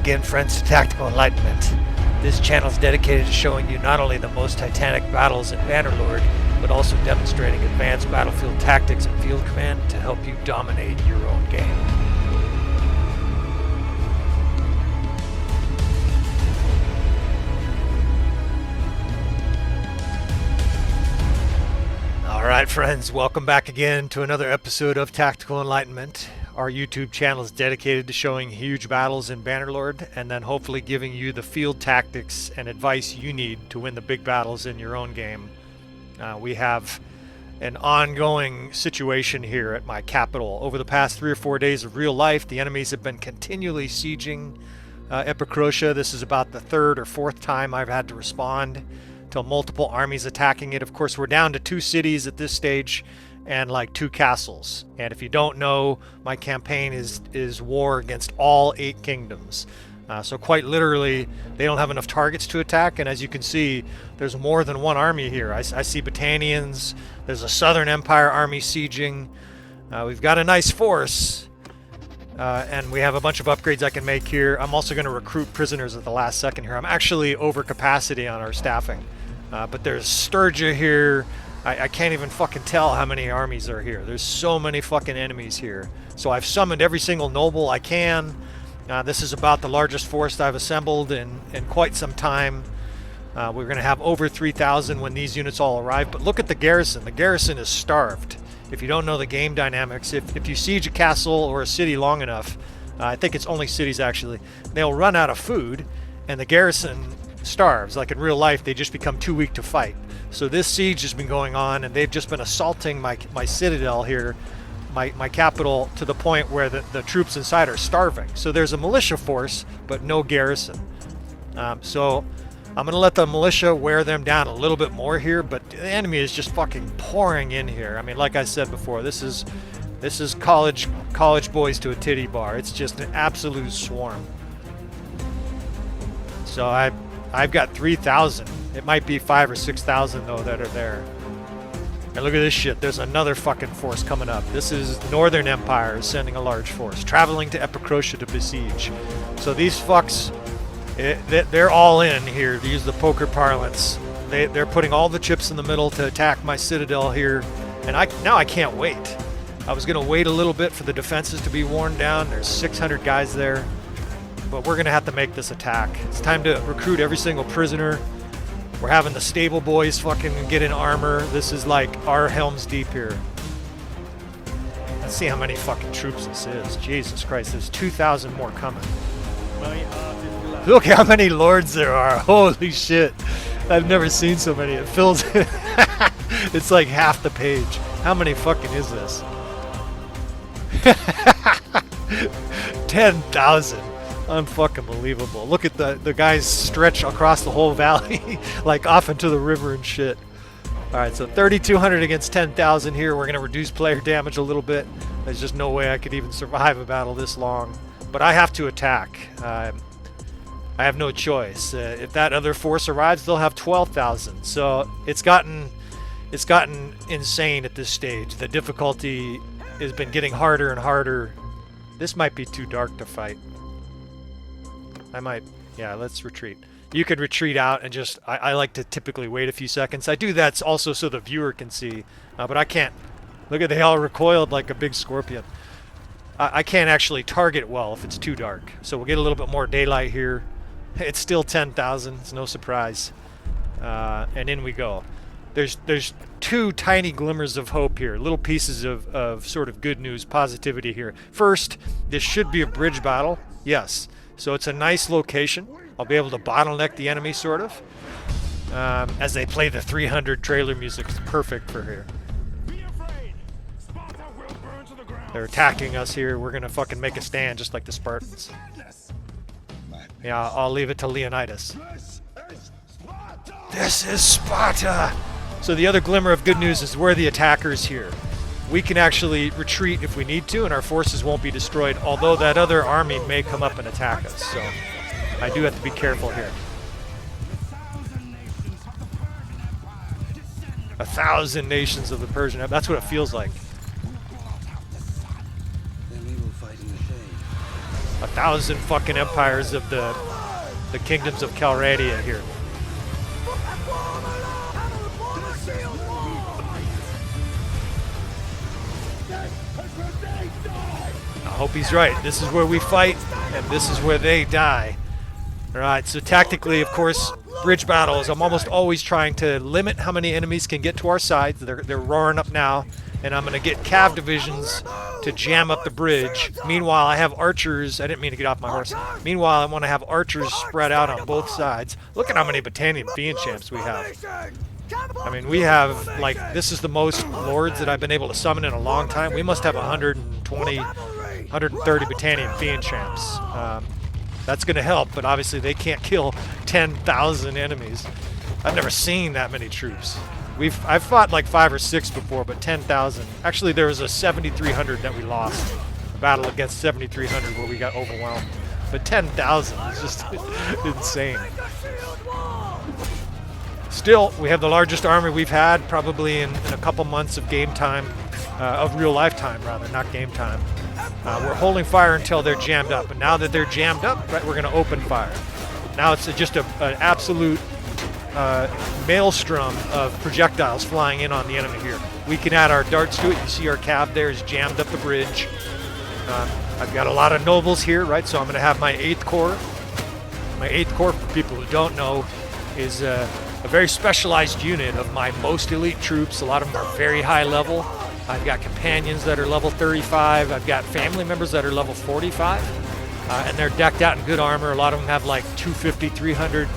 again, friends, to Tactical Enlightenment. This channel is dedicated to showing you not only the most titanic battles in Bannerlord, but also demonstrating advanced battlefield tactics and field command to help you dominate your own game. Alright friends, welcome back again to another episode of Tactical Enlightenment. Our YouTube channel is dedicated to showing huge battles in Bannerlord and then hopefully giving you the field tactics and advice you need to win the big battles in your own game. We have an ongoing situation here at my capital. Over the past 3 or 4 days of real life, the enemies have been continually sieging Epicrotea. This is about the 3rd or 4th time I've had to respond to multiple armies attacking it. Of course, we're down to 2 cities at this stage and like 2 castles. And if you don't know, my campaign is war against all 8 kingdoms. So quite literally, they don't have enough targets to attack, and as you can see, there's more than one army here. I see Battanians, there's a Southern Empire army sieging. We've got a nice force, and we have a bunch of upgrades I can make here. I'm also going to recruit prisoners at the last second here. I'm actually over capacity on our staffing. But there's Sturgia here. I can't even fucking tell how many armies are here. There's so many fucking enemies here. So I've summoned every single noble I can. This is about the largest force I've assembled in quite some time. We're going to have over 3,000 when these units all arrive. But look at the garrison. The garrison is starved. If you don't know the game dynamics, if you siege a castle or a city long enough, I think it's only cities actually, they'll run out of food and the garrison starves. Like in real life, they just become too weak to fight. So this siege has been going on and they've just been assaulting my citadel here, my capital, to the point where the troops inside are starving. So there's a militia force, but no garrison. So I'm going to let the militia wear them down a little bit more here, but the enemy is just fucking pouring in here. I mean, like I said before, this is college boys to a titty bar. It's just an absolute swarm. So I've got 3,000. It might be 5,000 or 6,000 though that are there. And look at this shit. There's another fucking force coming up. This is Northern Empire sending a large force, traveling to Epicrotea to besiege. So these fucks, they're all in here, to use the poker parlance. They're putting all the chips in the middle to attack my citadel here. And now I can't wait. I was going to wait a little bit for the defenses to be worn down. There's 600 guys there. But we're going to have to make this attack. It's time to recruit every single prisoner. We're having the stable boys fucking get in armor. This is like our Helm's Deep here. Let's see how many fucking troops this is. Jesus Christ, there's 2,000 more coming. Look how many lords there are. Holy shit. I've never seen so many. It fills it's like half the page. How many fucking is this? 10,000. Unfucking believable. Look at the guys stretch across the whole valley, like off into the river and shit. Alright, so 3,200 against 10,000 here. We're going to reduce player damage a little bit. There's just no way I could even survive a battle this long. But I have to attack. I have no choice. If that other force arrives, they'll have 12,000. So it's gotten insane at this stage. The difficulty has been getting harder and harder. This might be too dark to fight. Yeah, let's retreat. You could retreat out and just, I like to typically wait a few seconds. I do that also so the viewer can see, but I can't. Look at, they all recoiled like a big scorpion. I can't actually target well if it's too dark. So we'll get a little bit more daylight here. It's still 10,000, it's no surprise. And in we go. There's 2 tiny glimmers of hope here, little pieces of sort of good news, positivity here. First, this should be a bridge battle, yes. So it's a nice location. I'll be able to bottleneck the enemy, sort of. As they play the 300 trailer music. It's perfect for here. They're attacking us here. We're going to fucking make a stand just like the Spartans. Yeah, I'll leave it to Leonidas. This is Sparta! So the other glimmer of good news is we're the attackers here. We can actually retreat if we need to, and our forces won't be destroyed, although that other army may come up and attack us. So I do have to be careful here. 1,000 nations of the Persian Empire. That's what it feels like. 1,000 fucking empires of the kingdoms of Calradia here. I hope he's right. This is where we fight, and this is where they die. Alright, so tactically, of course, bridge battles, I'm almost always trying to limit how many enemies can get to our sides. They're roaring up now, and I'm going to get cav divisions to jam up the bridge. Meanwhile, I have archers. I didn't mean to get off my horse. Meanwhile, I want to have archers spread out on both sides. Look at how many Battanian Fiend champs we have. I mean, we have, like, this is the most lords that I've been able to summon in a long time. We must have 120, 130 Battanian Fiend champs. That's going to help, but obviously they can't kill 10,000 enemies. I've never seen that many troops. I've fought like 5 or 6 before, but 10,000. Actually, there was a 7,300 that we lost. A battle against 7,300 where we got overwhelmed. But 10,000 is just insane. Still, we have the largest army we've had probably in a couple months of game time, of real life time rather, not game time. We're holding fire until they're jammed up, and now that they're jammed up, right, we're going to open fire. Now it's just an absolute maelstrom of projectiles flying in on the enemy here. We can add our darts to it. You see our cav there is jammed up the bridge. I've got a lot of nobles here, right, so I'm going to have my 8th Corps. My 8th Corps, for people who don't know, is a very specialized unit of my most elite troops. A lot of them are very high level. I've got companions that are level 35. I've got family members that are level 45. And they're decked out in good armor. A lot of them have like 250, 300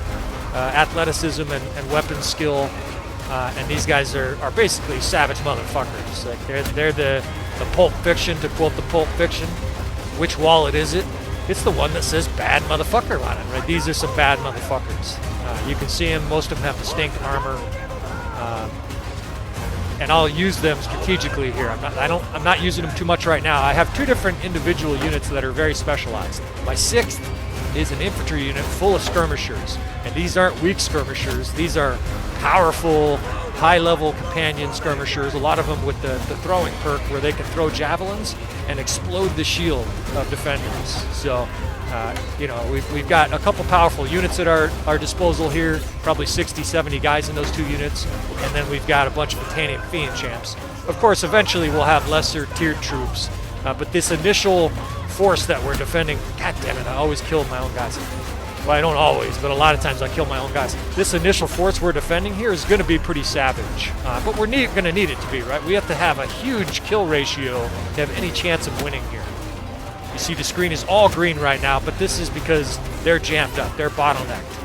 athleticism and weapon skill. And these guys are basically savage motherfuckers. Like they're the Pulp Fiction, to quote the Pulp Fiction. Which wallet is it? It's the one that says bad motherfucker on it, right? These are some bad motherfuckers. You can see them. Most of them have distinct armor. And I'll use them strategically here. I'm not using them too much right now. I have 2 different individual units that are very specialized. My 6th is an infantry unit full of skirmishers, and these aren't weak skirmishers. These are powerful, high-level companion skirmishers. A lot of them with the throwing perk, where they can throw javelins and explode the shield of defenders. So, you know, we've got a couple powerful units at our disposal here, probably 60, 70 guys in those 2 units, and then we've got a bunch of Battanian Fiend champs. Of course, eventually we'll have lesser tiered troops, but this initial force that we're defending, god damn it, I always kill my own guys. Well, I don't always, but a lot of times I kill my own guys. This initial force we're defending here is going to be pretty savage, but we're going to need it to be, right? We have to have a huge kill ratio to have any chance of winning here. You see the screen is all green right now, but this is because they're jammed up, they're bottlenecked.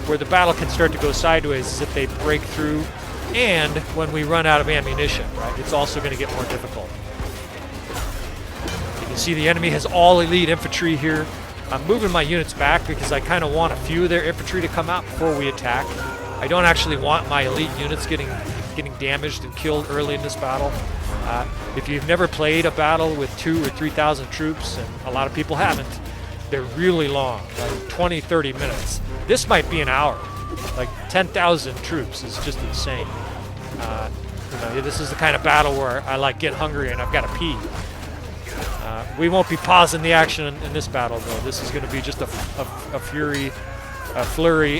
Where the battle can start to go sideways is if they break through, and when we run out of ammunition, right? It's also going to get more difficult. You can see the enemy has all elite infantry here. I'm moving my units back because I kind of want a few of their infantry to come out before we attack. I don't actually want my elite units getting damaged and killed early in this battle. If you've never played a battle with 2,000 or 3,000 troops, and a lot of people haven't, they're really long, like 20, 30 minutes. This might be an hour. Like 10,000 troops is just insane. You know, this is the kind of battle where I like get hungry and I've got to pee. We won't be pausing the action in this battle, though. This is going to be just a flurry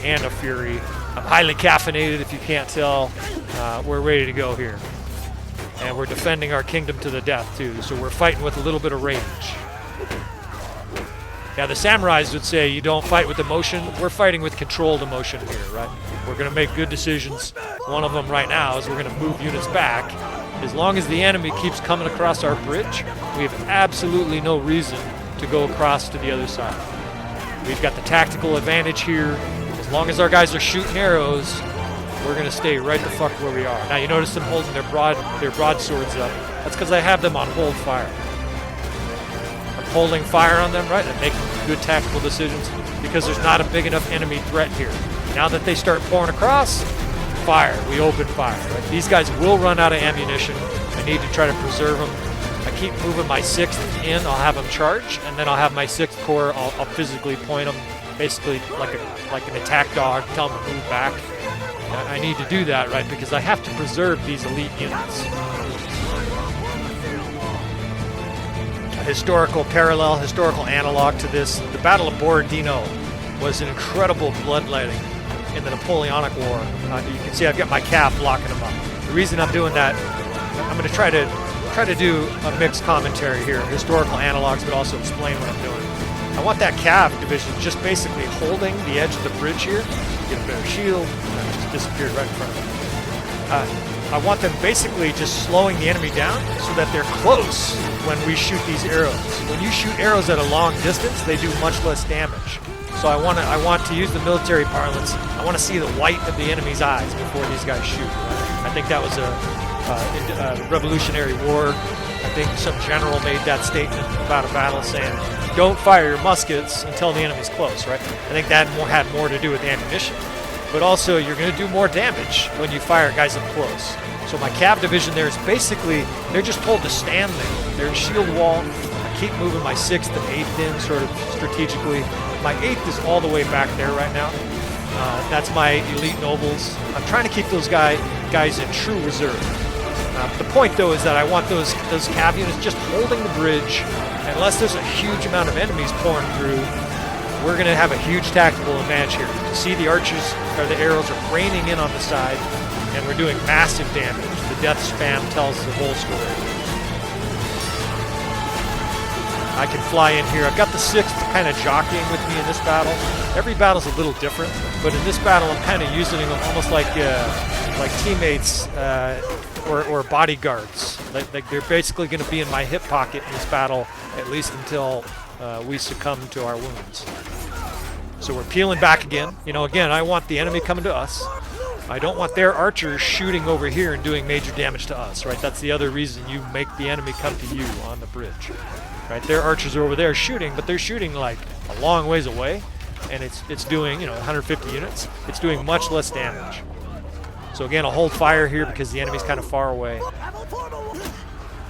and a fury. I'm highly caffeinated, if you can't tell. We're ready to go here. And we're defending our kingdom to the death, too. So we're fighting with a little bit of rage. Yeah, the samurais would say you don't fight with emotion. We're fighting with controlled emotion here, right? We're going to make good decisions. One of them right now is we're going to move units back. As long as the enemy keeps coming across our bridge, we have absolutely no reason to go across to the other side. We've got the tactical advantage here. As long as our guys are shooting arrows, we're going to stay right the fuck where we are. Now you notice them holding their broadswords up. That's because I have them on hold fire. I'm holding fire on them, right, and making good tactical decisions because there's not a big enough enemy threat here. Now that they start pouring across, fire. We open fire. Right? These guys will run out of ammunition. I need to try to preserve them. I keep moving my 6th in. I'll have them charge, and then I'll have my 6th Corps. I'll physically point them, basically like an attack dog, tell them to move back. I need to do that, right, because I have to preserve these elite units. historical parallel, historical analog to this. The Battle of Borodino was an incredible bloodletting in the Napoleonic War. You can see I've got my cap blocking them up. The reason I'm doing that, I'm going to try to do a mixed commentary here, historical analogs, but also explain what I'm doing. I want that cav division just basically holding the edge of the bridge here. Get a better shield, and it just disappeared right in front of me. I want them basically just slowing the enemy down so that they're close when we shoot these arrows. When you shoot arrows at a long distance, they do much less damage. So I want to use the military parlance. I want to see the white of the enemy's eyes before these guys shoot. I think that was a Revolutionary War. I think some general made that statement about a battle saying, don't fire your muskets until the enemy's close, right? I think that had more to do with ammunition. But also, you're going to do more damage when you fire guys up close. So my cav division there is basically, they're just told to stand there. They're in shield wall. I keep moving my 6th and 8th in sort of strategically. My 8th is all the way back there right now. That's my elite nobles. I'm trying to keep those guys in true reserve. The point, though, is that I want those cav units just holding the bridge. Unless there's a huge amount of enemies pouring through, we're going to have a huge tactical advantage here. You see the archers, or the arrows are raining in on the side, and we're doing massive damage. The death spam tells the whole story. I can fly in here. I've got the 6th kind of jockeying with me in this battle. Every battle's a little different, but in this battle I'm kind of using them almost like teammates or bodyguards. Like they're basically going to be in my hip pocket in this battle, at least until we succumb to our wounds. So we're peeling back again. You know, again, I want the enemy coming to us. I don't want their archers shooting over here and doing major damage to us, right? That's the other reason you make the enemy come to you on the bridge, right? Their archers are over there shooting, but they're shooting like a long ways away, and it's doing, 150 units. It's doing much less damage. So again, I'll hold fire here because the enemy's kind of far away.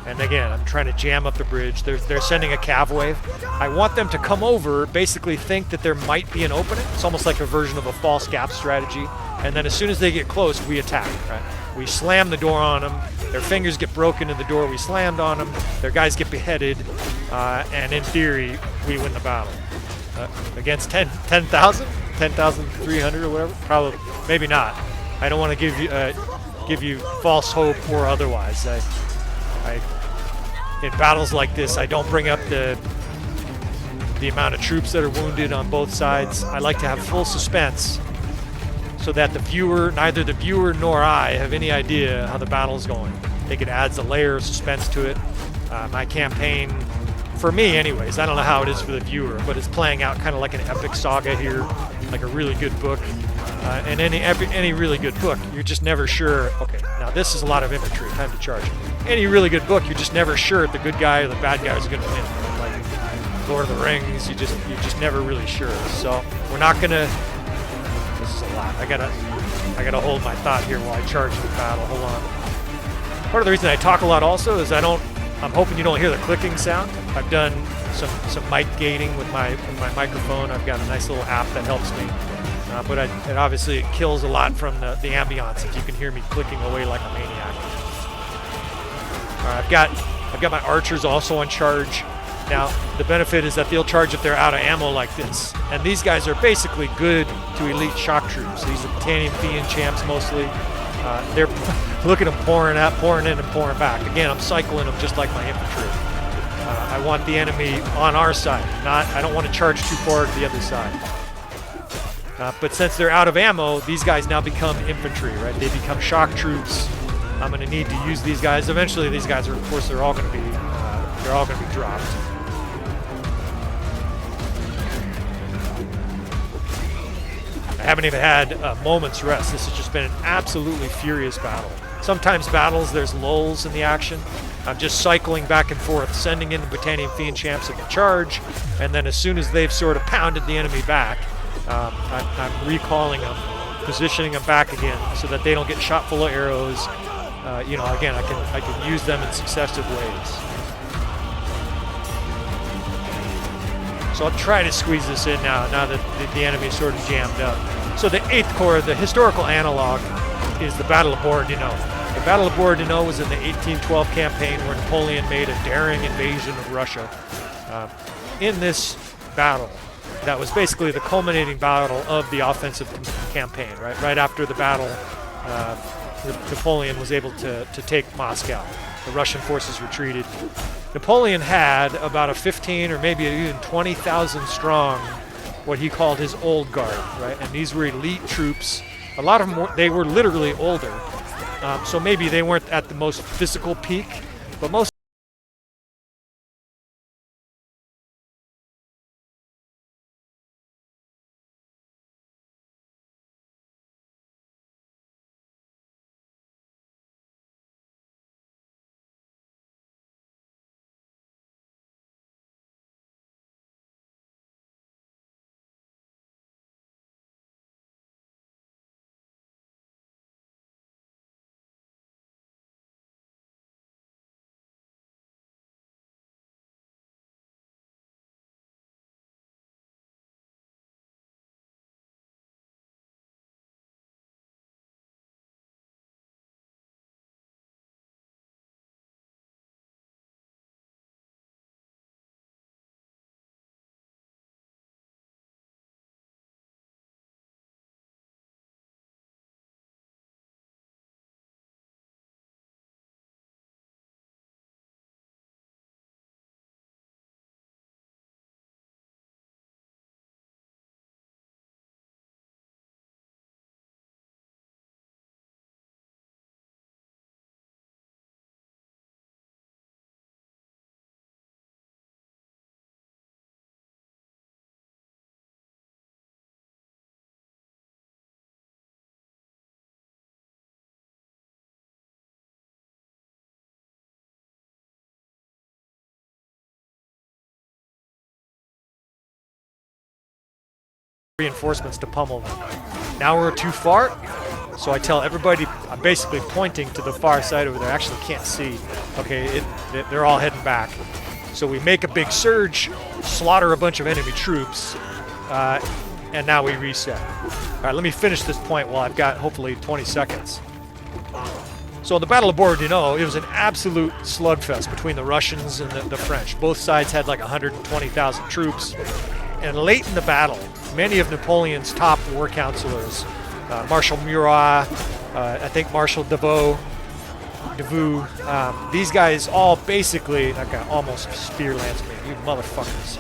And again, I'm trying to jam up the bridge. They're sending a cav wave. I want them to come over, basically think that there might be an opening. It's almost like a version of a false gap strategy. And then as soon as they get close, we attack, right? We slam the door on them. Their fingers get broken in the door we slammed on them. Their guys get beheaded. And in theory, we win the battle. Against 10,000? 10,300 or whatever? Probably, maybe not. I don't want to give you false hope or otherwise. In battles like this, I don't bring up the amount of troops that are wounded on both sides. I like to have full suspense so that neither the viewer nor I have any idea how the battle's going. I think it adds a layer of suspense to it. My campaign, for me anyways, I don't know how it is for the viewer, but it's playing out kind of like an epic saga here, like a really good book. And any really good book, you're just never sure, okay, now this is a lot of infantry, time to charge. Any really good book, you're just never sure if the good guy or the bad guy is going to win. Like Lord of the Rings, you're just never really sure. So we're not going to, this is a lot. I gotta hold my thought here while I charge the battle, hold on. Part of the reason I talk a lot also is I'm hoping you don't hear the clicking sound. I've done some mic gating with my microphone. I've got a nice little app that helps me. But it obviously kills a lot from the ambiance if you can hear me clicking away like a maniac. I've got my archers also on charge. Now, the benefit is that they'll charge if they're out of ammo like this. And these guys are basically good to elite shock troops. These are Britannian Fiend champs mostly. They're look at them pouring in and pouring back. Again, I'm cycling them just like my infantry. I want the enemy on our side. I don't want to charge too far to the other side. But since they're out of ammo, these guys now become infantry, right? They become shock troops. I'm going to need to use these guys. Eventually, these guys are, of course, they're all going to be dropped. I haven't even had a moment's rest. This has just been an absolutely furious battle. Sometimes battles, there's lulls in the action. I'm just cycling back and forth, sending in the Britannian Fiend champs at the charge, and then as soon as they've sort of pounded the enemy back, I'm recalling them, positioning them back again so that they don't get shot full of arrows. Again, I can use them in successive ways. So I'll try to squeeze this in now that the enemy is sort of jammed up. So the 8th Corps, the historical analog, is the Battle of Borodino. The The Battle of Borodino was in the 1812 campaign where Napoleon made a daring invasion of Russia. In this battle, that was basically the culminating battle of the offensive campaign, right? Right after the battle, Napoleon was able to take Moscow. The Russian forces retreated. Napoleon had about a 15 or maybe even 20,000 strong, what he called his old guard, right? And these were elite troops. A lot of them, they were literally older. So maybe they weren't at the most physical peak, but most reinforcements to pummel them. Now we're too far, so I tell everybody, I'm basically pointing to the far side over there. I actually can't see. Okay, they're all heading back. So we make a big surge, slaughter a bunch of enemy troops, and now we reset. All right, let me finish this point while I've got hopefully 20 seconds. So in the Battle of Borodino, it was an absolute slugfest between the Russians and the French. Both sides had like 120,000 troops. And late in the battle, many of Napoleon's top war counselors, Marshal Murat, I think Marshal Davout, these guys all basically, that guy almost spear lanced me, you motherfuckers.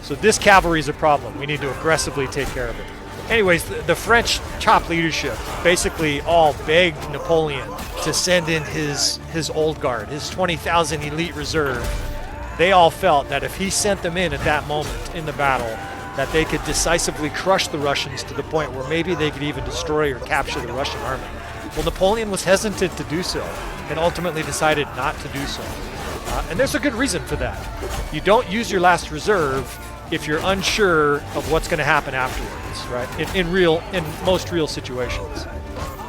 So this cavalry is a problem. We need to aggressively take care of it. Anyways, the French top leadership basically all begged Napoleon to send in his old guard, his 20,000 elite reserve. They all felt that if he sent them in at that moment in the battle, that they could decisively crush the Russians to the point where maybe they could even destroy or capture the Russian army. Well, Napoleon was hesitant to do so and ultimately decided not to do so. And there's a good reason for that. You don't use your last reserve if you're unsure of what's going to happen afterwards, right? In most real situations.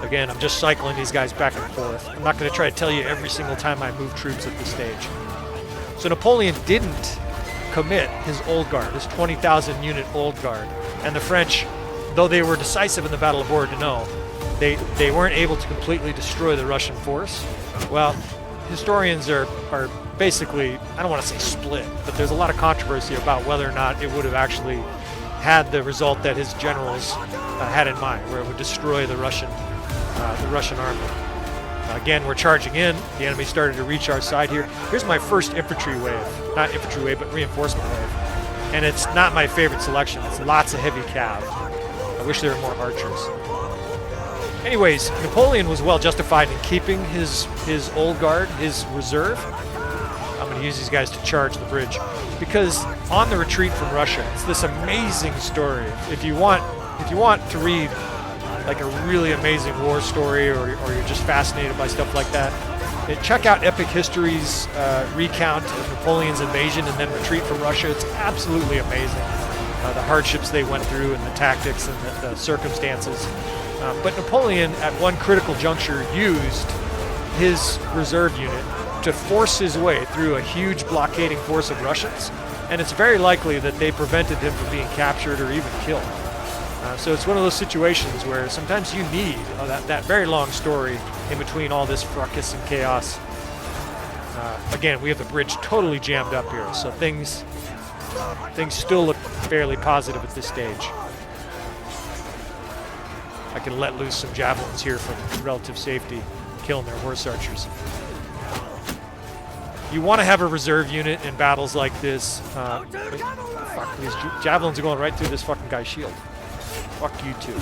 Again, I'm just cycling these guys back and forth. I'm not going to try to tell you every single time I move troops at this stage. So Napoleon didn't commit his old guard, his 20,000 unit old guard. And the French, though they were decisive in the Battle of Borodino, they weren't able to completely destroy the Russian force. Well, historians are basically, I don't want to say split, but there's a lot of controversy about whether or not it would have actually had the result that his generals had in mind, where it would destroy the Russian army. Again, we're charging in. The enemy started to reach our side here. Here's my first infantry wave. Not infantry wave, but reinforcement wave. And it's not my favorite selection. It's lots of heavy cav. I wish there were more archers. Anyways, Napoleon was well justified in keeping his old guard, his reserve. I'm going to use these guys to charge the bridge. Because on the retreat from Russia, it's this amazing story. If you want to read like a really amazing war story, or you're just fascinated by stuff like that, check out Epic History's recount of Napoleon's invasion and then retreat from Russia. It's absolutely amazing. The hardships they went through and the tactics and the circumstances. But Napoleon, at one critical juncture, used his reserve unit to force his way through a huge blockading force of Russians, and it's very likely that they prevented him from being captured or even killed. So it's one of those situations where sometimes you need that very long story in between all this fracas and chaos. Again, we have the bridge totally jammed up here, so things still look fairly positive at this stage. I can let loose some javelins here from relative safety, killing their horse archers. You want to have a reserve unit in battles like this. Fuck, these javelins are going right through this fucking guy's shield. Fuck you too.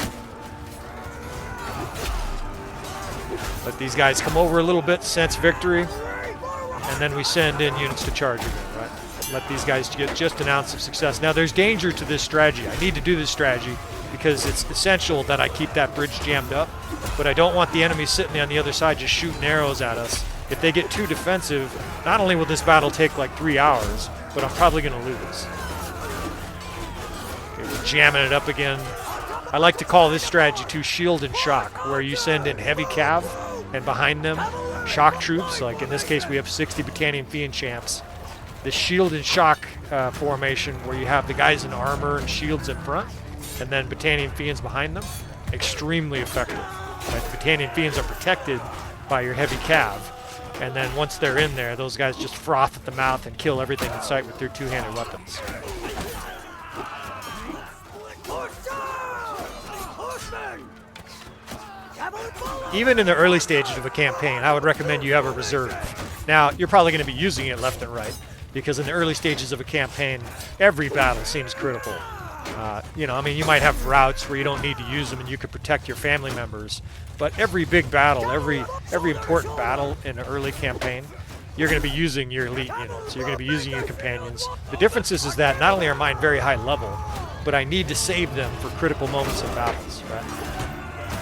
Let these guys come over a little bit, sense victory, and then we send in units to charge again, right? Let these guys get just an ounce of success. Now there's danger to this strategy. I need to do this strategy because it's essential that I keep that bridge jammed up, but I don't want the enemy sitting on the other side just shooting arrows at us. If they get too defensive, not only will this battle take like 3 hours, but I'm probably going to lose. Okay, we're jamming it up again. I like to call this strategy too shield and shock, where you send in heavy cav and behind them shock troops. Like in this case, we have 60 Battanian Fiend champs. The shield and shock formation, where you have the guys in armor and shields in front, and then Battanian Fiends behind them, extremely effective. Right? The Battanian Fiends are protected by your heavy cav. And then once they're in there, those guys just froth at the mouth and kill everything in sight with their two-handed weapons. Even in the early stages of a campaign, I would recommend you have a reserve. Now, you're probably going to be using it left and right, because in the early stages of a campaign, every battle seems critical. You know, I mean, you might have routes where you don't need to use them and you could protect your family members. But every big battle, every important battle in an early campaign, you're going to be using your elite units. You're going to be using your companions. The difference is that not only are mine very high level, but I need to save them for critical moments in battles, right?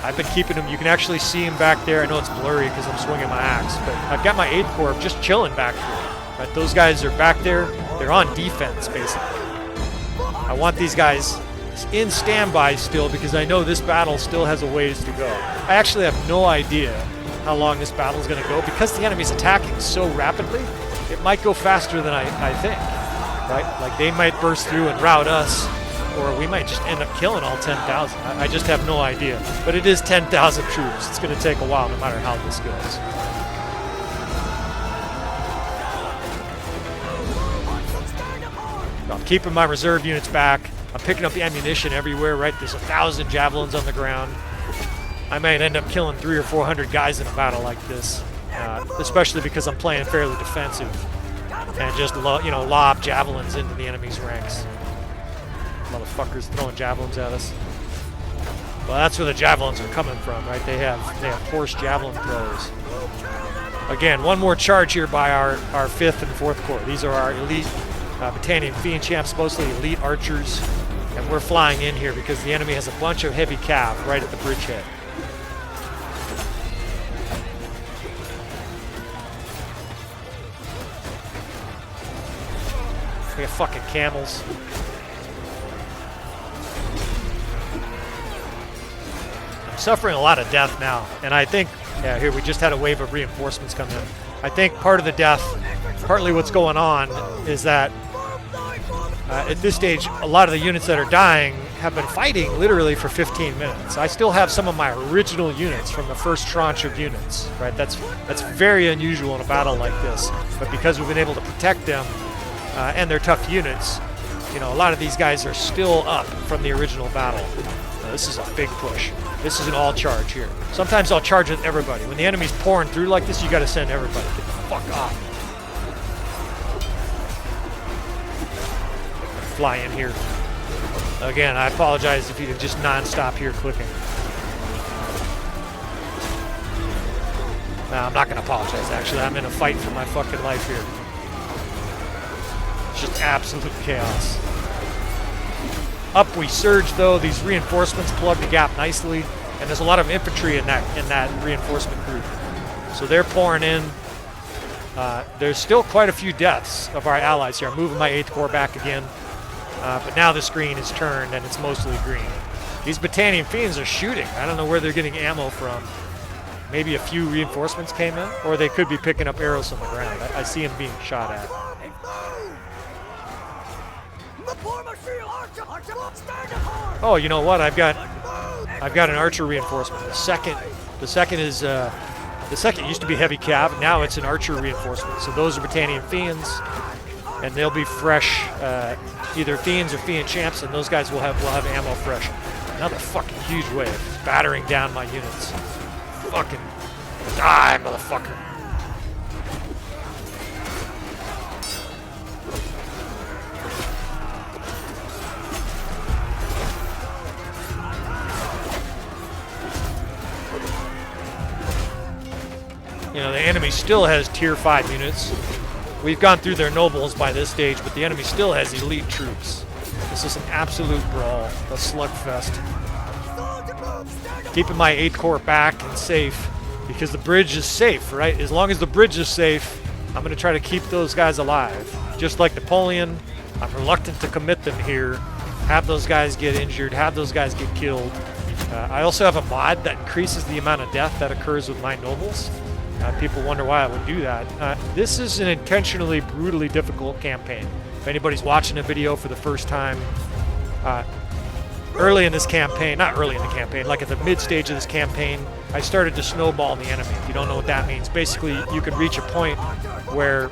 I've been keeping them. You can actually see them back there. I know it's blurry because I'm swinging my axe, but I've got my 8th Corps just chilling back here. Right? Those guys are back there. They're on defense, basically. I want these guys in standby still because I know this battle still has a ways to go. I actually have no idea how long this battle is going to go because the enemy's attacking so rapidly. It might go faster than I think, right? Like they might burst through and rout us, or we might just end up killing all 10,000. I just have no idea. But it is 10,000 troops. It's going to take a while no matter how this goes. I'm keeping my reserve units back. I'm picking up ammunition everywhere, right? There's 1,000 javelins on the ground. I might end up killing 300 or 400 guys in a battle like this, especially because I'm playing fairly defensive and just lob javelins into the enemy's ranks. Motherfuckers throwing javelins at us. Well, that's where the javelins are coming from, right? They have horse javelin throwers. Again, one more charge here by our 5th and 4th Corps. These are our elite Battanian Fiend champs, mostly elite archers, and we're flying in here because the enemy has a bunch of heavy cav right at the bridgehead. We have fucking camels. I'm suffering a lot of death now, and I think, yeah, here we just had a wave of reinforcements come in. I think part of the death, partly what's going on, is that at this stage, a lot of the units that are dying have been fighting literally for 15 minutes. I still have some of my original units from the first tranche of units, right? That's very unusual in a battle like this. But because we've been able to protect them and they're tough units, you know, a lot of these guys are still up from the original battle. This is a big push. This is an all charge here. Sometimes I'll charge with everybody. When the enemy's pouring through like this, you got to send everybody. Get the fuck off. Fly in here. Again, I apologize if you just non-stop here clicking. No, I'm not going to apologize, actually. I'm in a fight for my fucking life here. It's just absolute chaos. Up we surge, though. These reinforcements plug the gap nicely, and there's a lot of infantry in that reinforcement group. So they're pouring in. There's still quite a few deaths of our allies here. I'm moving my 8th Corps back again. But now the screen is turned and it's mostly green. These Battanian Fiends are shooting. I don't know where they're getting ammo from. Maybe a few reinforcements came in, or they could be picking up arrows on the ground. I see them being shot at. Oh, you know what? I've got an archer reinforcement. The second is The second used to be heavy cav, now it's an archer reinforcement. So those are Britannian Fiends, and they'll be fresh, either Fiends or Fiend Champs, and those guys will have ammo fresh. Another fucking huge wave, battering down my units. Fucking die, motherfucker. You know, the enemy still has tier 5 units. We've gone through their nobles by this stage, but the enemy still has elite troops. This is an absolute brawl, a slugfest. Keeping my 8th Corps back and safe, because the bridge is safe, right? As long as the bridge is safe, I'm going to try to keep those guys alive. Just like Napoleon, I'm reluctant to commit them here, have those guys get injured, have those guys get killed. I also have a mod that increases the amount of death that occurs with my nobles. People wonder why I would do that. This is an intentionally brutally difficult campaign. If anybody's watching a video for the first time, early in this campaign, not early in the campaign, like at the mid stage of this campaign, I started to snowball the enemy. If you don't know what that means, basically you can reach a point where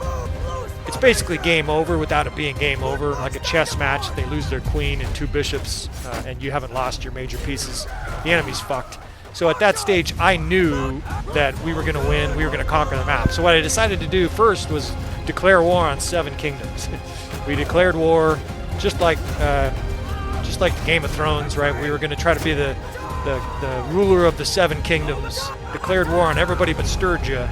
it's basically game over without it being game over. Like a chess match, they lose their queen and 2 bishops, and you haven't lost your major pieces. The enemy's fucked. So at that stage, I knew that we were going to win, we were going to conquer the map. So what I decided to do first was declare war on 7 kingdoms. We declared war just like the Game of Thrones, right? We were going to try to be the ruler of the 7 kingdoms, declared war on everybody but Sturgia,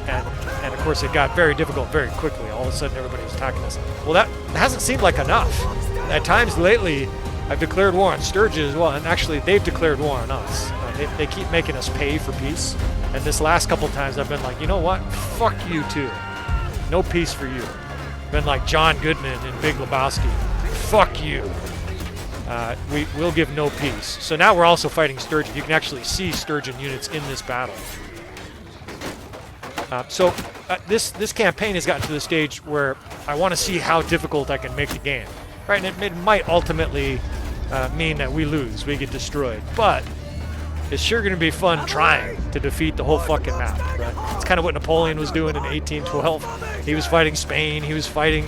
and of course it got very difficult very quickly. All of a sudden everybody was attacking us. Well, that hasn't seemed like enough. At times lately, I've declared war on Sturgia as well, and actually they've declared war on us. They keep making us pay for peace, and this last couple times I've been like, you know what? Fuck you too. No peace for you. Been like John Goodman in Big Lebowski. Fuck you. We will give no peace. So now we're also fighting Sturgeon. You can actually see Sturgeon units in this battle. This campaign has gotten to the stage where I want to see how difficult I can make the game. Right, and it might ultimately mean that we lose, we get destroyed. But it's sure going to be fun trying to defeat the whole fucking map. Right? It's kind of what Napoleon was doing in 1812. He was fighting Spain. He was fighting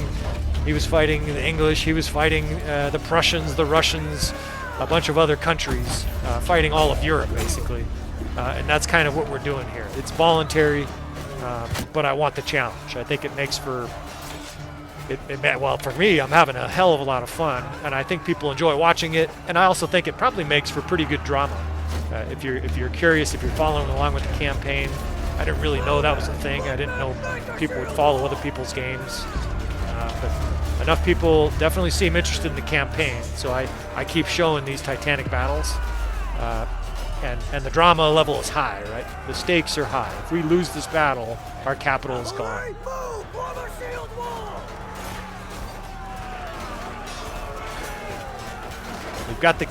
the English. He was fighting the Prussians, the Russians, a bunch of other countries, fighting all of Europe basically. And that's kind of what we're doing here. It's voluntary, but I want the challenge. I think it makes for. Well, for me, I'm having a hell of a lot of fun, and I think people enjoy watching it. And I also think it probably makes for pretty good drama. If you're curious, if you're following along with the campaign, I didn't really know that was a thing. I didn't know people would follow other people's games, but enough people definitely seem interested in the campaign. So I keep showing these titanic battles, and the drama level is high. Right, the stakes are high. If we lose this battle, our capital is gone. We've got the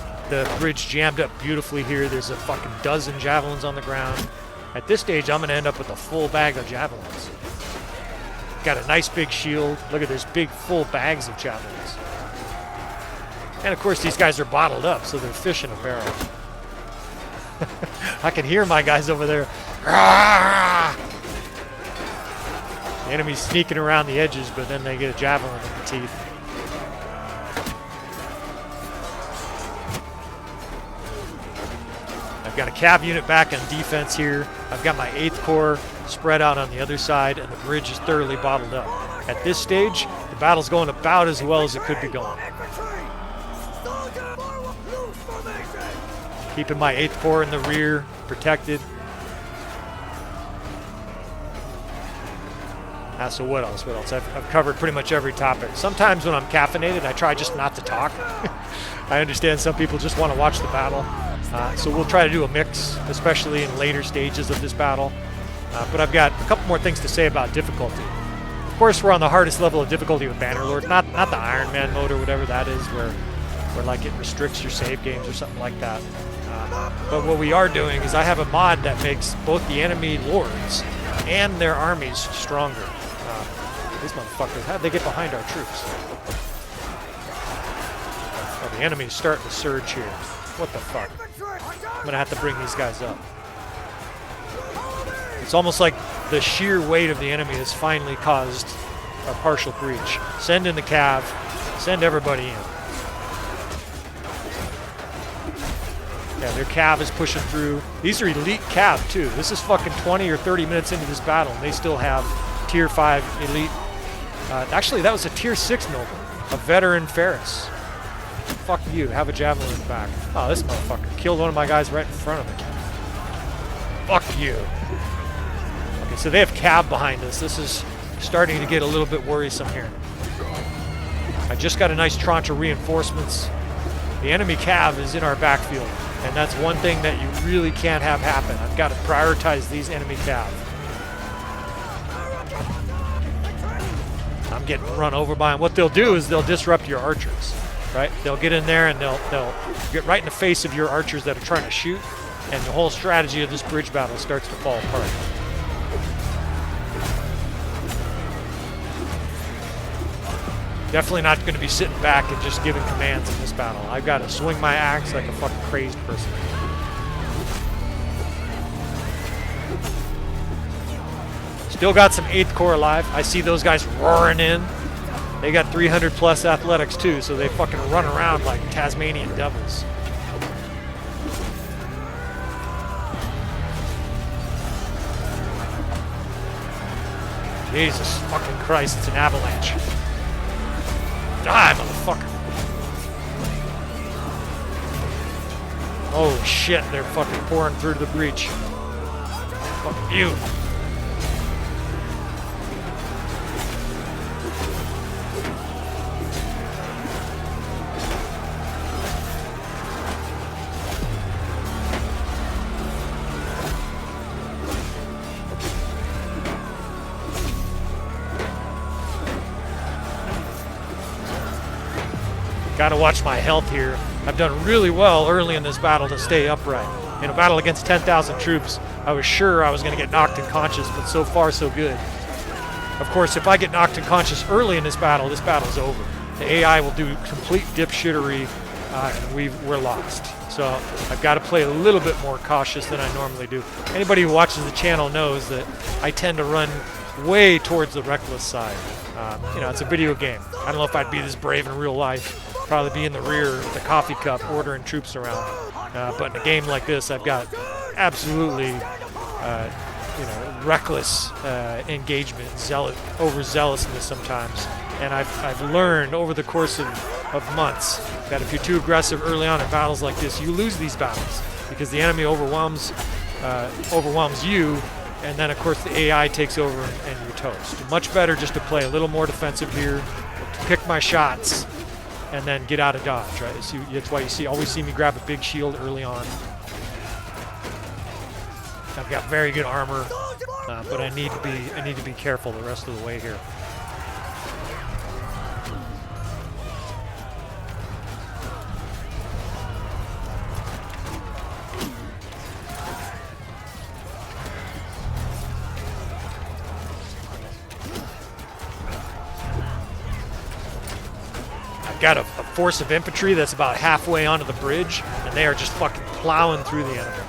bridge jammed up beautifully here. There's a fucking dozen javelins on the ground. At this stage, I'm going to end up with a full bag of javelins. Got a nice big shield. Look at this big full bags of javelins. And of course, these guys are bottled up, so they're fish in a barrel. I can hear my guys over there. The enemy's sneaking around the edges, but then they get a javelin in the teeth. I've got a cav unit back on defense here. I've got my 8th Corps spread out on the other side, and the bridge is thoroughly bottled up. At this stage, the battle's going about as well as it could be going. Keeping my 8th Corps in the rear, protected. So what else? What else? I've covered pretty much every topic. Sometimes when I'm caffeinated, I try just not to talk. I understand some people just want to watch the battle. So we'll try to do a mix, especially in later stages of this battle. But I've got a couple more things to say about difficulty. Of course, we're on the hardest level of difficulty with Bannerlord, not the Iron Man mode or whatever that is, where like it restricts your save games or something like that. But what we are doing is I have a mod that makes both the enemy lords and their armies stronger. These motherfuckers, how'd they get behind our troops? Oh, the enemy's starting to surge here. What the fuck? I'm gonna have to bring these guys up. It's almost like the sheer weight of the enemy has finally caused a partial breach. Send in the cav. Send everybody in. Yeah, their cav is pushing through. These are elite cav, too. This is fucking 20 or 30 minutes into this battle, and they still have tier 5 elite. Actually, that was a tier 6 noble, a veteran Ferris. Fuck you. Have a javelin in the back. Oh, this motherfucker killed one of my guys right in front of me. Fuck you. Okay, so they have cav behind us. This is starting to get a little bit worrisome here. I just got a nice tranche of reinforcements. The enemy cav is in our backfield, and that's one thing that you really can't have happen. I've got to prioritize these enemy cav. I'm getting run over by them. What they'll do is they'll disrupt your archers, right? They'll get in there and they'll get right in the face of your archers that are trying to shoot, and the whole strategy of this bridge battle starts to fall apart. Definitely not going to be sitting back and just giving commands in this battle. I've got to swing my axe like a fucking crazed person. Still got some 8th Corps alive. I see those guys roaring in. They got 300 plus athletics too, so they fucking run around like Tasmanian devils. Jesus fucking Christ, it's an avalanche. Die, motherfucker. Oh shit, they're fucking pouring through the breach. Fuck you. Got to watch my health here. I've done really well early in this battle to stay upright. In a battle against 10,000 troops, I was sure I was going to get knocked unconscious, but so far so good. Of course, if I get knocked unconscious early in this battle's over. The AI will do complete dipshittery, and we're lost. So I've got to play a little bit more cautious than I normally do. Anybody who watches the channel knows that I tend to run way towards the reckless side. You know, it's a video game. I don't know if I'd be this brave in real life. Probably be in the rear with a coffee cup ordering troops around. But in a game like this, I've got absolutely, reckless engagement, overzealousness sometimes. And I've learned over the course of months that if you're too aggressive early on in battles like this, you lose these battles because the enemy overwhelms you, and then of course the AI takes over and you're toast. Much better just to play a little more defensive here, pick my shots, and then get out of dodge, right? So that's why you always see me grab a big shield early on. I've got very good armor, but I need to be careful the rest of the way here. Got a force of infantry that's about halfway onto the bridge, and they are just fucking plowing through the enemy.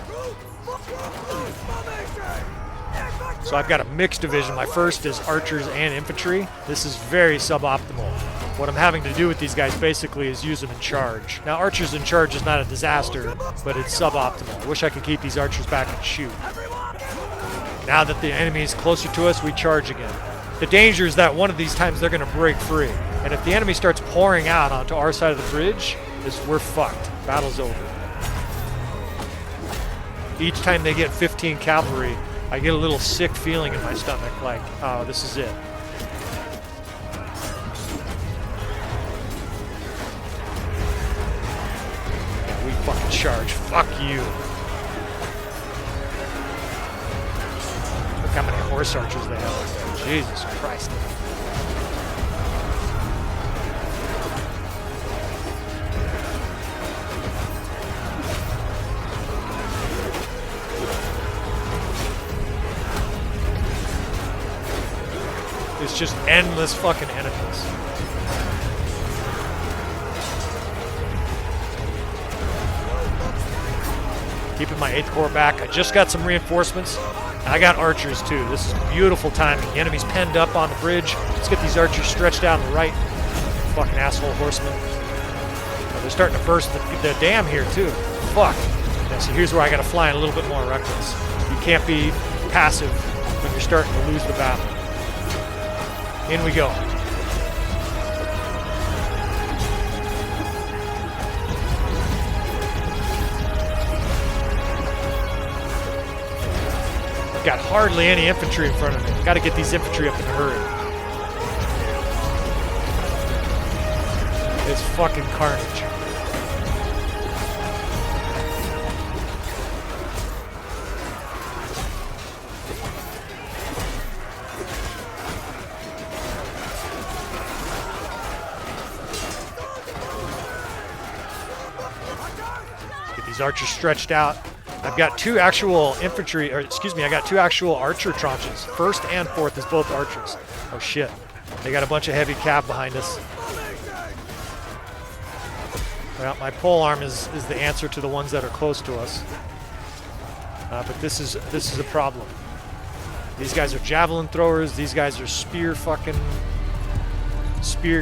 So I've got a mixed division. My first is archers and infantry. This is very suboptimal. What I'm having to do with these guys basically is use them in charge. Now archers in charge is not a disaster, but it's suboptimal. I wish I could keep these archers back and shoot. Now that the enemy is closer to us, we charge again. The danger is that one of these times they're going to break free. And if the enemy starts pouring out onto our side of the bridge, we're fucked. Battle's over. Each time they get 15 cavalry, I get a little sick feeling in my stomach, like, oh, this is it. Yeah, we fucking charge. Fuck you. Look how many horse archers they have. Jesus Christ. It's just endless fucking enemies. Keeping my 8th Corps back. I just got some reinforcements. And I got archers too. This is beautiful timing. The enemy's penned up on the bridge. Let's get these archers stretched out on the right. Fucking asshole horsemen. Oh, they're starting to burst the dam here too. Fuck. Yeah, so here's where I gotta fly in a little bit more reckless. You can't be passive when you're starting to lose the battle. In we go. Got hardly any infantry in front of me. Got to get these infantry up in a hurry. It's fucking carnage. Get these archers stretched out. I've got 2 actual infantry, or excuse me, I got 2 actual archer tranches. 1st and 4th is both archers. Oh shit. They got a bunch of heavy cav behind us. Well, my pole arm is the answer to the ones that are close to us. But this is a problem. These guys are javelin throwers. These guys are spear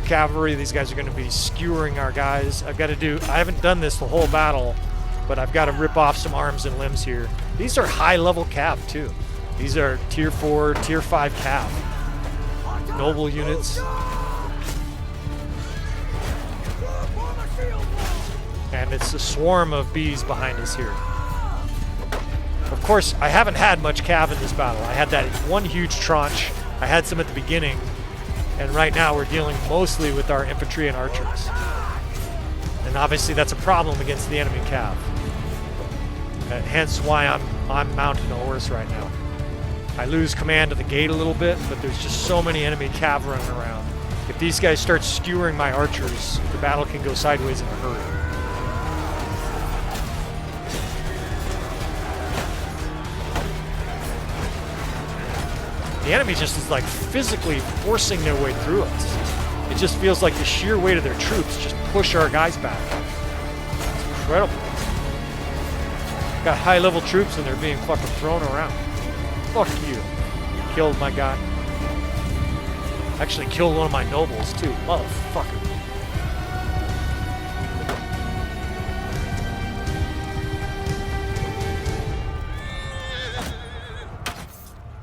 cavalry. These guys are going to be skewering our guys. I haven't done this the whole battle, but I've got to rip off some arms and limbs here. These are high-level cav, too. These are Tier 4, Tier 5 cav. Noble units. And it's a swarm of bees behind us here. Of course, I haven't had much cav in this battle. I had that one huge tranche. I had some at the beginning. And right now we're dealing mostly with our infantry and archers. And obviously that's a problem against the enemy cav. Hence why I'm mounting a horse right now. I lose command of the gate a little bit, but there's just so many enemy cav running around. If these guys start skewering my archers, the battle can go sideways in a hurry. The enemy just is like physically forcing their way through us. It just feels like the sheer weight of their troops just push our guys back. It's incredible. Got high-level troops and they're being fucking thrown around. Fuck you. Killed my guy. Actually killed one of my nobles too. Motherfucker.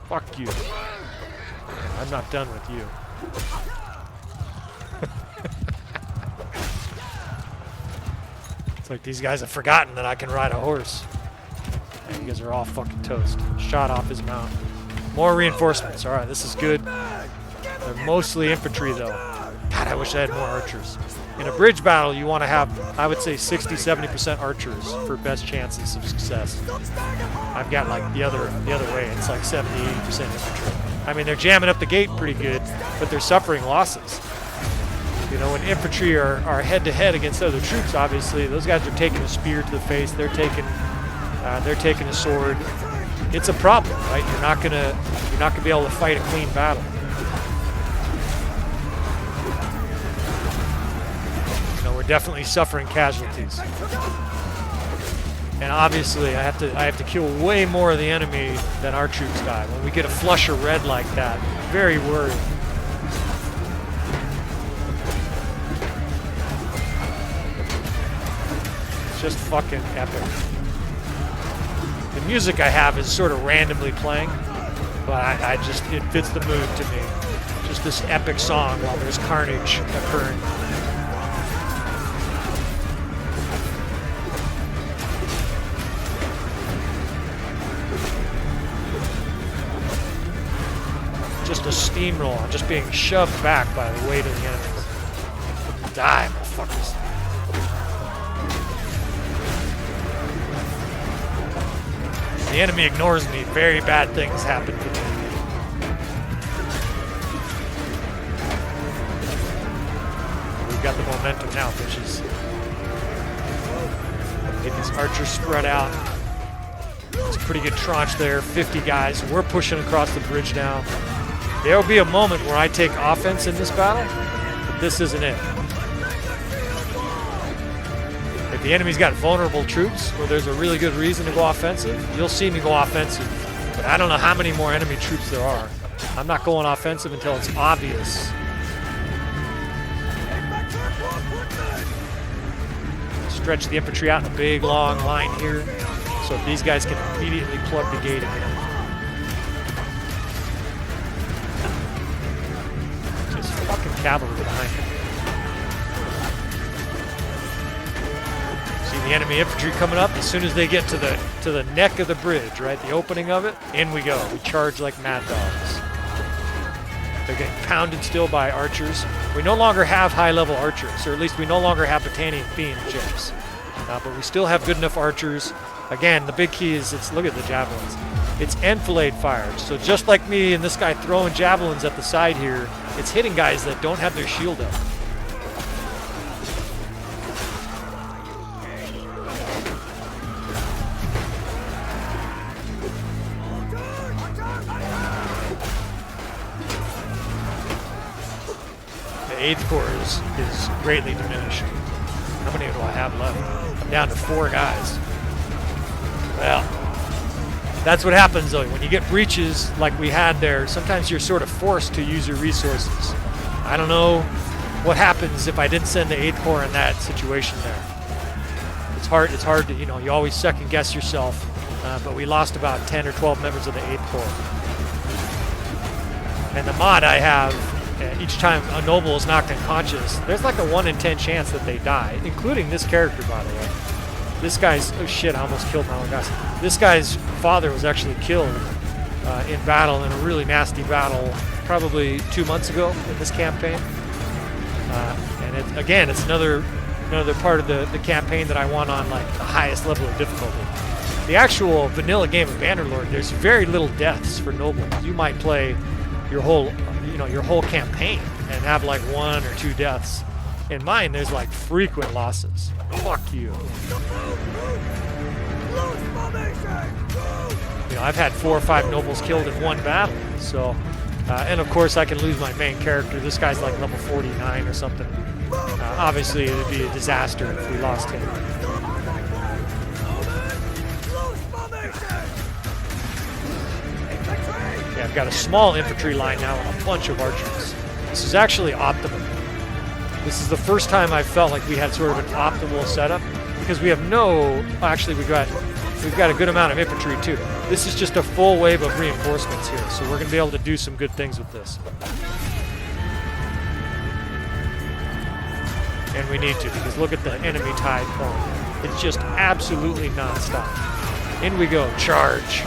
Fuck you. I'm not done with you. It's like these guys have forgotten that I can ride a horse. And you guys are all fucking toast. Shot off his mount. More reinforcements. Alright, this is good. They're mostly infantry though. God, I wish I had more archers. In a bridge battle, you want to have, I would say, 60-70% archers for best chances of success. I've got like the other way. It's like 70-80% infantry. I mean, they're jamming up the gate pretty good, but they're suffering losses. You know, when infantry are head-to-head against other troops, obviously, those guys are taking a spear to the face. They're taking a sword. It's a problem, right? You're not gonna be able to fight a clean battle. We're definitely suffering casualties. And obviously I have to kill way more of the enemy than our troops die. When we get a flush of red like that, very worried. It's just fucking epic. The music I have is sort of randomly playing, but it fits the mood to me. Just this epic song while there's carnage occurring. Just a steamroll. I'm just being shoved back by the weight of the enemies. Die, motherfuckers. The enemy ignores me. Very bad things happen to me. We've got the momentum now, bitches. Get these archers spread out. It's a pretty good tranche there. 50 guys. We're pushing across the bridge now. There will be a moment where I take offense in this battle, but this isn't it. If the enemy's got vulnerable troops where there's a really good reason to go offensive, you'll see me go offensive. But I don't know how many more enemy troops there are. I'm not going offensive until it's obvious. Stretch the infantry out in a big long line here so these guys can immediately plug the gate again. Just fucking cavalry behind me. See the enemy infantry coming up as soon as they get to the neck of the bridge, right? The opening of it. In we go. We charge like mad dogs. They're getting pounded still by archers. We no longer have high-level archers, or at least we no longer have battalion fiend ships. But we still have good enough archers. Again, the big key is look at the javelins. It's enfilade fire. So just like me and this guy throwing javelins at the side here, it's hitting guys that don't have their shield up. The 8th Corps is greatly diminished. How many do I have left? I'm down to 4 guys. Well, that's what happens though. When you get breaches like we had there, sometimes you're sort of forced to use your resources. I don't know what happens if I didn't send the 8th Corps in that situation there. It's hard to, you always second guess yourself, but we lost about 10 or 12 members of the 8th Corps. And the mod I have, each time a noble is knocked unconscious, there's like a 1 in 10 chance that they die, including this character, by the way. This guy's, oh shit, I almost killed my own guys. This guy's father was actually killed in battle, in a really nasty battle, probably 2 months ago in this campaign. And it's another part of the campaign that I won on like the highest level of difficulty. The actual vanilla game of Bannerlord, there's very little deaths for nobles. You might play your whole campaign and have like 1 or 2 deaths. In mine, there's like frequent losses. Fuck you. I've had 4 or 5 nobles killed in one battle. So, and of course, I can lose my main character. This guy's like level 49 or something. Obviously, it would be a disaster if we lost him. Yeah, I've got a small infantry line now and a bunch of archers. This is actually optimal. This is the first time I felt like we had sort of an optimal setup because we have actually we've got a good amount of infantry too. This is just a full wave of reinforcements here, so we're going to be able to do some good things with this. And we need to, because look at the enemy tide pulling. It's just absolutely non-stop. In we go, charge.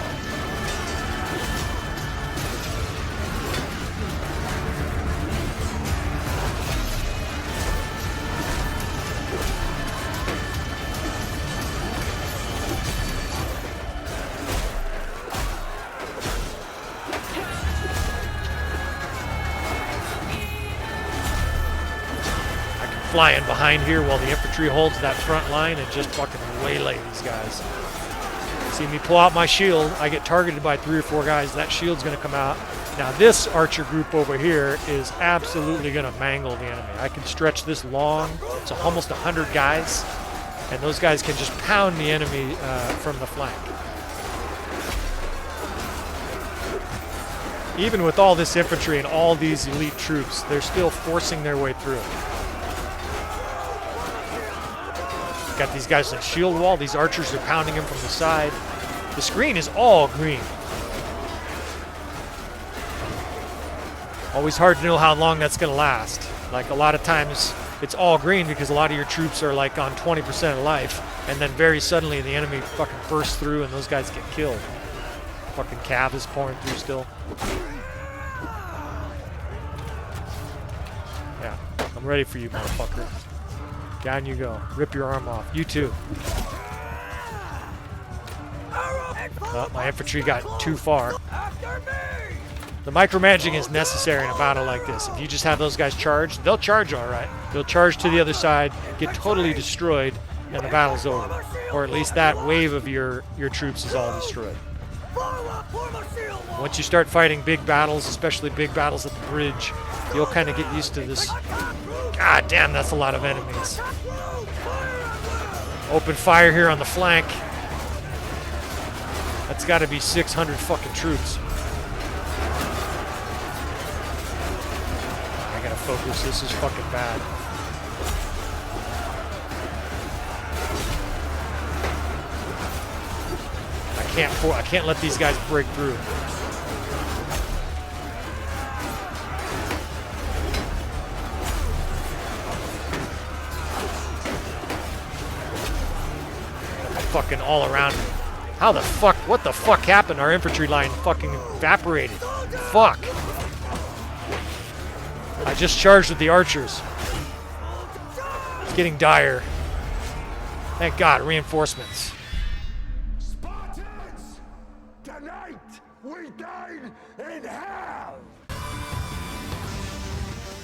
Fly in behind here while the infantry holds that front line and just fucking waylay these guys. See me pull out my shield, I get targeted by 3 or 4 guys, that shield's gonna come out. Now this archer group over here is absolutely gonna mangle the enemy. I can stretch this long, it's almost 100 guys, and those guys can just pound the enemy from the flank. Even with all this infantry and all these elite troops, they're still forcing their way through. Got these guys in shield wall. These archers are pounding them from the side. The screen is all green. Always hard to know how long that's going to last. Like a lot of times it's all green because a lot of your troops are like on 20% of life, and then very suddenly the enemy fucking bursts through and those guys get killed. Fucking cav is pouring through still. Yeah, I'm ready for you, motherfucker. Down you go. Rip your arm off. You too. My infantry got too far. The micromanaging is necessary in a battle like this. If you just have those guys charge, they'll charge all right. They'll charge to the other side, get totally destroyed, and the battle's over. Or at least that wave of your troops is all destroyed. Once you start fighting big battles, especially big battles at the bridge, you'll kind of get used to this. God damn, that's a lot of enemies. Open fire here on the flank. That's got to be 600 fucking troops. I gotta focus. This is fucking bad. I can't let these guys break through. Fucking all around me. How the fuck? What the fuck happened? Our infantry line fucking evaporated. Fuck. I just charged with the archers. It's getting dire. Thank God, reinforcements. Spartans! Tonight we dine in hell!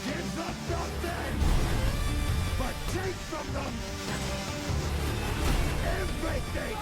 Give them nothing, but take from them everything!